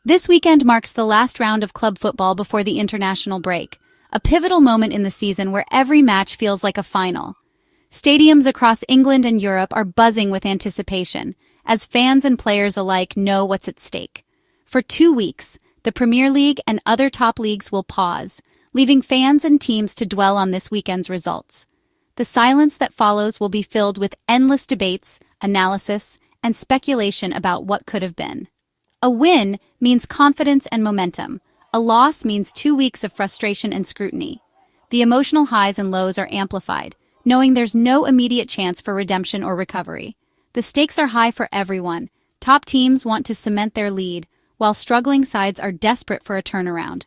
This weekend marks the last round of club football before the international break, a pivotal moment in the season where every match feels like a final. Stadiums across England and Europe are buzzing with anticipation, as fans and players alike know what's at stake. For 2 weeks, the Premier League and other top leagues will pause, leaving fans and teams to dwell on this weekend's results. The silence that follows will be filled with endless debates, analysis, and speculation about what could have been. A win means confidence and momentum. A loss means 2 weeks of frustration and scrutiny. The emotional highs and lows are amplified, knowing there's no immediate chance for redemption or recovery. The stakes are high for everyone. Top teams want to cement their lead, while struggling sides are desperate for a turnaround.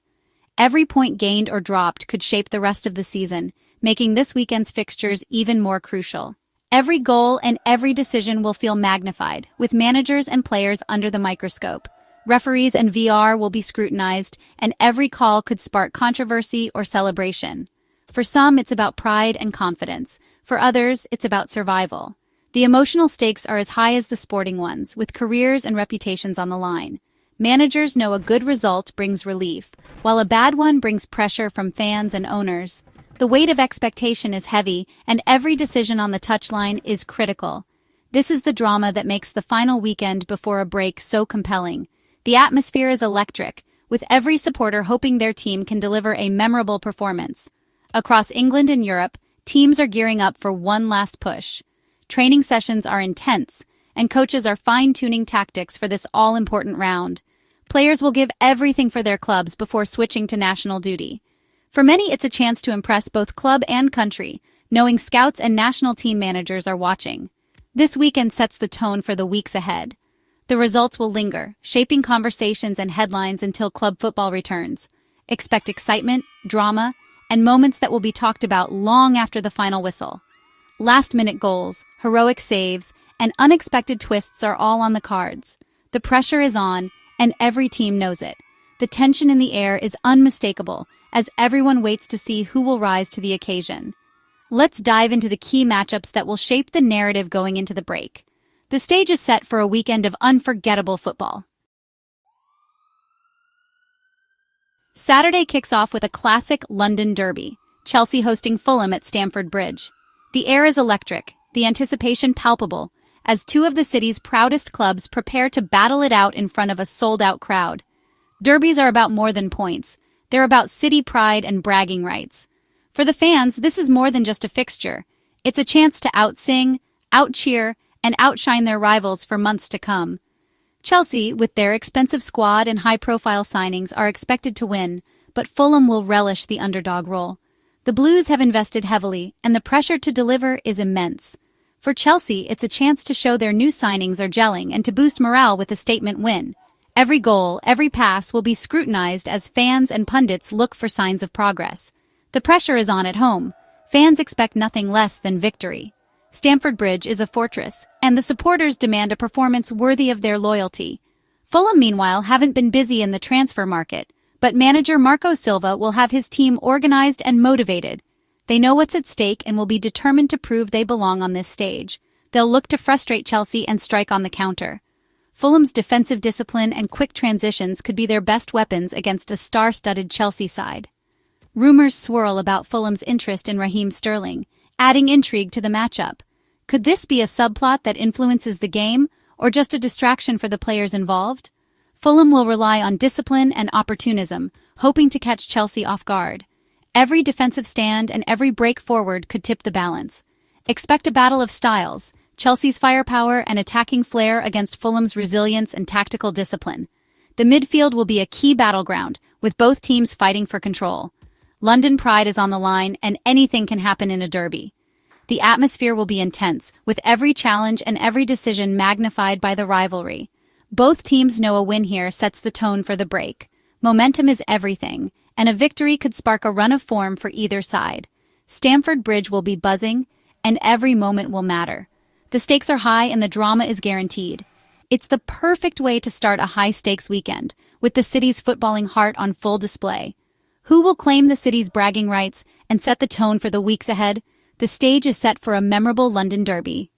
Every point gained or dropped could shape the rest of the season, making this weekend's fixtures even more crucial. Every goal and every decision will feel magnified, with managers and players under the microscope. Referees and VR will be scrutinized, and every call could spark controversy or celebration. For some, it's about pride and confidence. For others, it's about survival. The emotional stakes are as high as the sporting ones, with careers and reputations on the line. Managers know a good result brings relief, while a bad one brings pressure from fans and owners. The weight of expectation is heavy, and every decision on the touchline is critical. This is the drama that makes the final weekend before a break so compelling. The atmosphere is electric, with every supporter hoping their team can deliver a memorable performance. Across England and Europe, teams are gearing up for one last push. Training sessions are intense, and coaches are fine-tuning tactics for this all-important round. Players will give everything for their clubs before switching to national duty. For many, it's a chance to impress both club and country, knowing scouts and national team managers are watching. This weekend sets the tone for the weeks ahead. The results will linger, shaping conversations and headlines until club football returns. Expect excitement, drama, and moments that will be talked about long after the final whistle. Last-minute goals, heroic saves, and unexpected twists are all on the cards. The pressure is on, and every team knows it. The tension in the air is unmistakable, as everyone waits to see who will rise to the occasion. Let's dive into the key matchups that will shape the narrative going into the break. The stage is set for a weekend of unforgettable football. Saturday kicks off with a classic London derby, Chelsea hosting Fulham at Stamford Bridge. The air is electric, the anticipation palpable, as two of the city's proudest clubs prepare to battle it out in front of a sold-out crowd. Derbies are about more than points. They're about city pride and bragging rights. For the fans, this is more than just a fixture. It's a chance to out-sing, out-cheer, and outshine their rivals for months to come. Chelsea, with their expensive squad and high-profile signings, are expected to win, but Fulham will relish the underdog role. The Blues have invested heavily, and the pressure to deliver is immense. For Chelsea, it's a chance to show their new signings are gelling and to boost morale with a statement win. Every goal, every pass will be scrutinized as fans and pundits look for signs of progress. The pressure is on at home. Fans expect nothing less than victory. Stamford Bridge is a fortress, and the supporters demand a performance worthy of their loyalty. Fulham, meanwhile, haven't been busy in the transfer market, but manager Marco Silva will have his team organized and motivated. They know what's at stake and will be determined to prove they belong on this stage. They'll look to frustrate Chelsea and strike on the counter. Fulham's defensive discipline and quick transitions could be their best weapons against a star-studded Chelsea side. Rumors swirl about Fulham's interest in Raheem Sterling, adding intrigue to the matchup. Could this be a subplot that influences the game, or just a distraction for the players involved? Fulham will rely on discipline and opportunism, hoping to catch Chelsea off guard. Every defensive stand and every break forward could tip the balance. Expect a battle of styles, Chelsea's firepower and attacking flair against Fulham's resilience and tactical discipline. The midfield will be a key battleground, with both teams fighting for control. London pride is on the line, and anything can happen in a derby. The atmosphere will be intense, with every challenge and every decision magnified by the rivalry. Both teams know a win here sets the tone for the break. Momentum is everything, and a victory could spark a run of form for either side. Stamford Bridge will be buzzing, and every moment will matter. The stakes are high and the drama is guaranteed. It's the perfect way to start a high-stakes weekend, with the city's footballing heart on full display. Who will claim the city's bragging rights and set the tone for the weeks ahead? The stage is set for a memorable London derby.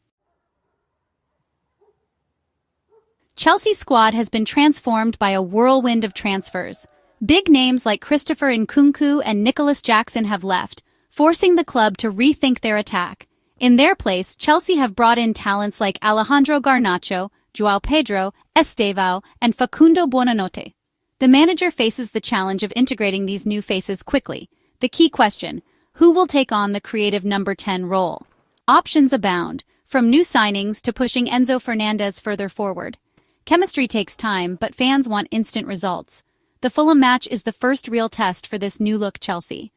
Chelsea's squad has been transformed by a whirlwind of transfers. Big names like Christopher Nkunku and Nicholas Jackson have left, forcing the club to rethink their attack. In their place, Chelsea have brought in talents like Alejandro Garnacho, João Pedro, Estevão, and Facundo Buonanotte. The manager faces the challenge of integrating these new faces quickly. The key question: who will take on the creative number 10 role? Options abound, from new signings to pushing Enzo Fernandez further forward. Chemistry takes time, but fans want instant results. The Fulham match is the first real test for this new-look Chelsea.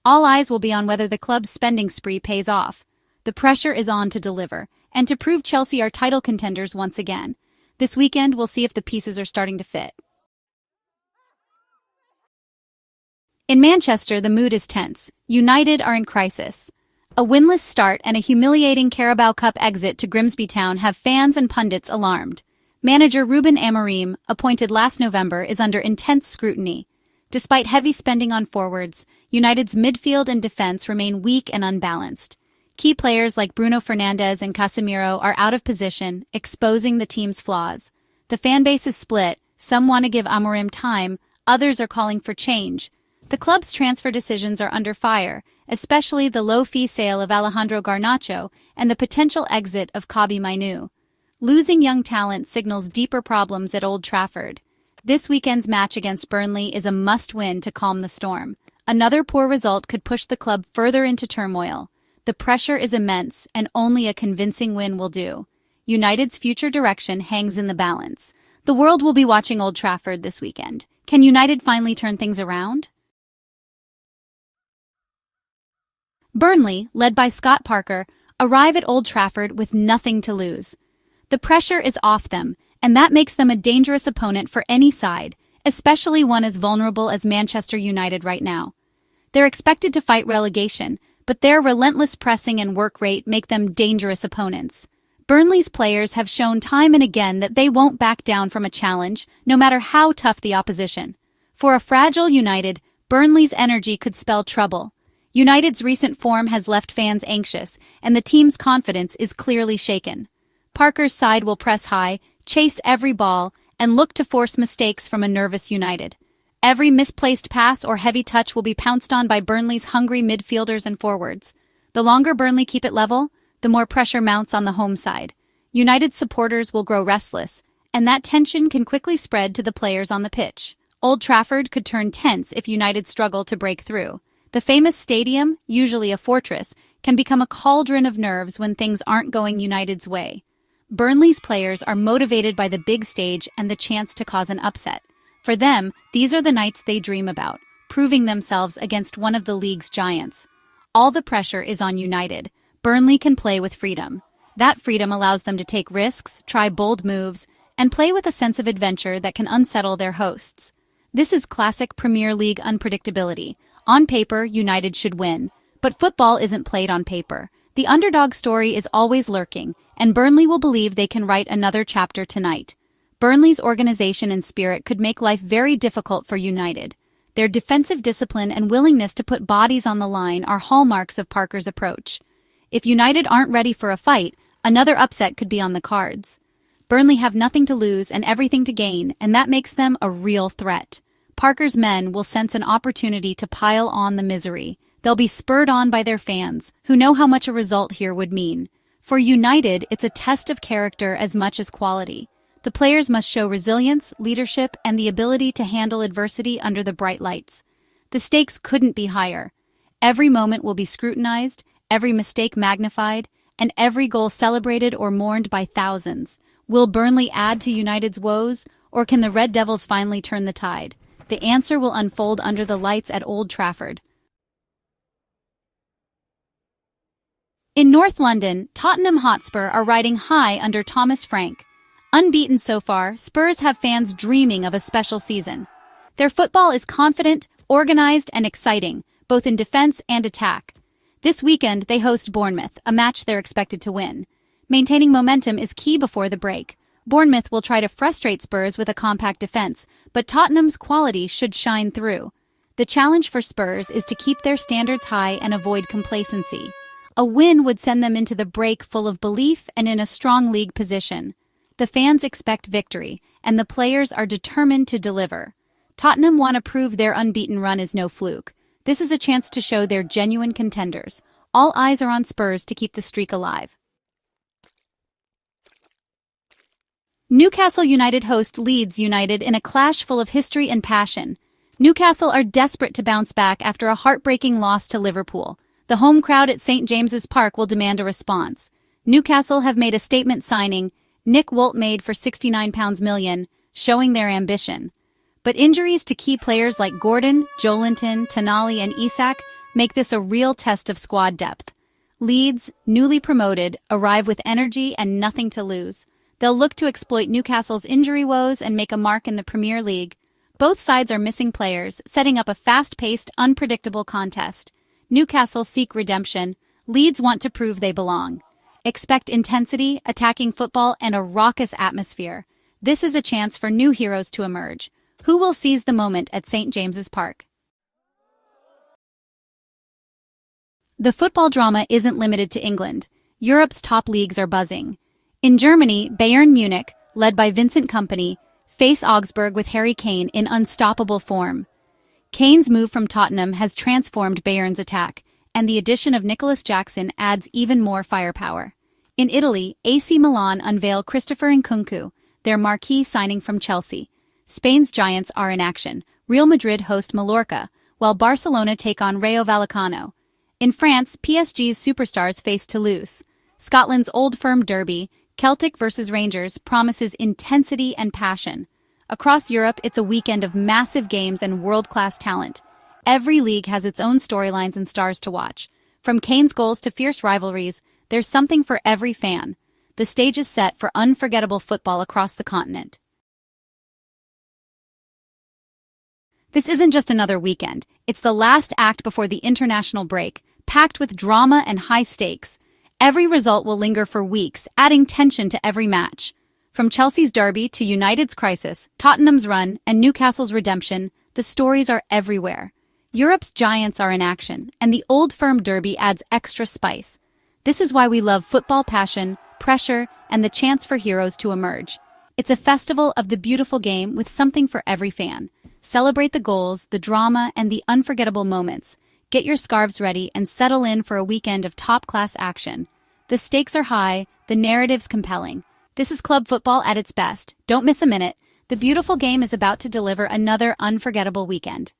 All eyes will be on whether the club's spending spree pays off. The pressure is on to deliver, and to prove Chelsea are title contenders once again. This weekend, we'll see if the pieces are starting to fit. In Manchester, the mood is tense. United are in crisis. A winless start and a humiliating Carabao Cup exit to Grimsby Town have fans and pundits alarmed. Manager Ruben Amorim, appointed last November, is under intense scrutiny. Despite heavy spending on forwards, United's midfield and defense remain weak and unbalanced. Key players like Bruno Fernandes and Casemiro are out of position, exposing the team's flaws. The fan base is split. Some want to give Amorim time, others are calling for change. The club's transfer decisions are under fire, especially the low-fee sale of Alejandro Garnacho and the potential exit of Kobbie Mainoo. Losing young talent signals deeper problems at Old Trafford. This weekend's match against Burnley is a must-win to calm the storm. Another poor result could push the club further into turmoil. The pressure is immense, and only a convincing win will do. United's future direction hangs in the balance. The world will be watching Old Trafford this weekend. Can United finally turn things around? Burnley, led by Scott Parker, arrive at Old Trafford with nothing to lose. The pressure is off them, and that makes them a dangerous opponent for any side, especially one as vulnerable as Manchester United right now. They're expected to fight relegation, but their relentless pressing and work rate make them dangerous opponents. Burnley's players have shown time and again that they won't back down from a challenge, no matter how tough the opposition. For a fragile United, Burnley's energy could spell trouble. United's recent form has left fans anxious, and the team's confidence is clearly shaken. Parker's side will press high, chase every ball, and look to force mistakes from a nervous United. Every misplaced pass or heavy touch will be pounced on by Burnley's hungry midfielders and forwards. The longer Burnley keep it level, the more pressure mounts on the home side. United supporters will grow restless, and that tension can quickly spread to the players on the pitch. Old Trafford could turn tense if United struggle to break through. The famous stadium, usually a fortress, can become a cauldron of nerves when things aren't going United's way. Burnley's players are motivated by the big stage and the chance to cause an upset. For them, these are the nights they dream about, proving themselves against one of the league's giants. All the pressure is on United. Burnley can play with freedom. That freedom allows them to take risks, try bold moves, and play with a sense of adventure that can unsettle their hosts. This is classic Premier League unpredictability. On paper, United should win, but football isn't played on paper. The underdog story is always lurking, and Burnley will believe they can write another chapter tonight. Burnley's organization and spirit could make life very difficult for United. Their defensive discipline and willingness to put bodies on the line are hallmarks of Parker's approach. If United aren't ready for a fight, another upset could be on the cards. Burnley have nothing to lose and everything to gain, and that makes them a real threat. Parker's men will sense an opportunity to pile on the misery. They'll be spurred on by their fans, who know how much a result here would mean. For United, it's a test of character as much as quality. The players must show resilience, leadership, and the ability to handle adversity under the bright lights. The stakes couldn't be higher. Every moment will be scrutinized, every mistake magnified, and every goal celebrated or mourned by thousands. Will Burnley add to United's woes, or can the Red Devils finally turn the tide? The answer will unfold under the lights at Old Trafford. In North London, Tottenham Hotspur are riding high under Thomas Frank. Unbeaten so far, Spurs have fans dreaming of a special season. Their football is confident, organized, and exciting, both in defense and attack. This weekend, they host Bournemouth, a match they're expected to win. Maintaining momentum is key before the break. Bournemouth will try to frustrate Spurs with a compact defense, but Tottenham's quality should shine through. The challenge for Spurs is to keep their standards high and avoid complacency. A win would send them into the break full of belief and in a strong league position. The fans expect victory, and the players are determined to deliver. Tottenham want to prove their unbeaten run is no fluke. This is a chance to show they're genuine contenders. All eyes are on Spurs to keep the streak alive. Newcastle United host Leeds United in a clash full of history and passion. Newcastle are desperate to bounce back after a heartbreaking loss to Liverpool. The home crowd at St. James's Park will demand a response. Newcastle have made a statement signing Nick Wolt made for £69 million, showing their ambition. But injuries to key players like Gordon, Joelinton, Tonali and Isak make this a real test of squad depth. Leeds, newly promoted, arrive with energy and nothing to lose. They'll look to exploit Newcastle's injury woes and make a mark in the Premier League. Both sides are missing players, setting up a fast-paced, unpredictable contest. Newcastle seek redemption. Leeds want to prove they belong. Expect intensity, attacking football, and a raucous atmosphere. This is a chance for new heroes to emerge. Who will seize the moment at St. James's Park? The football drama isn't limited to England. Europe's top leagues are buzzing. In Germany, Bayern Munich, led by Vincent Kompany, face Augsburg with Harry Kane in unstoppable form. Kane's move from Tottenham has transformed Bayern's attack, and the addition of Nicolas Jackson adds even more firepower. In Italy, AC Milan unveil Christopher Nkunku, their marquee signing from Chelsea. Spain's giants are in action. Real Madrid host Mallorca, while Barcelona take on Rayo Vallecano. In France, PSG's superstars face Toulouse. Scotland's Old Firm derby, Celtic vs Rangers, promises intensity and passion. Across Europe, it's a weekend of massive games and world-class talent. Every league has its own storylines and stars to watch. From Kane's goals to fierce rivalries, there's something for every fan. The stage is set for unforgettable football across the continent. This isn't just another weekend. It's the last act before the international break, packed with drama and high stakes. Every result will linger for weeks, adding tension to every match. From Chelsea's derby to United's crisis, Tottenham's run, and Newcastle's redemption, the stories are everywhere. Europe's giants are in action, and the Old Firm derby adds extra spice. This is why we love football passion, pressure, and the chance for heroes to emerge. It's a festival of the beautiful game with something for every fan. Celebrate the goals, the drama, and the unforgettable moments. Get your scarves ready and settle in for a weekend of top-class action. The stakes are high, the narrative's compelling. This is club football at its best. Don't miss a minute. The beautiful game is about to deliver another unforgettable weekend.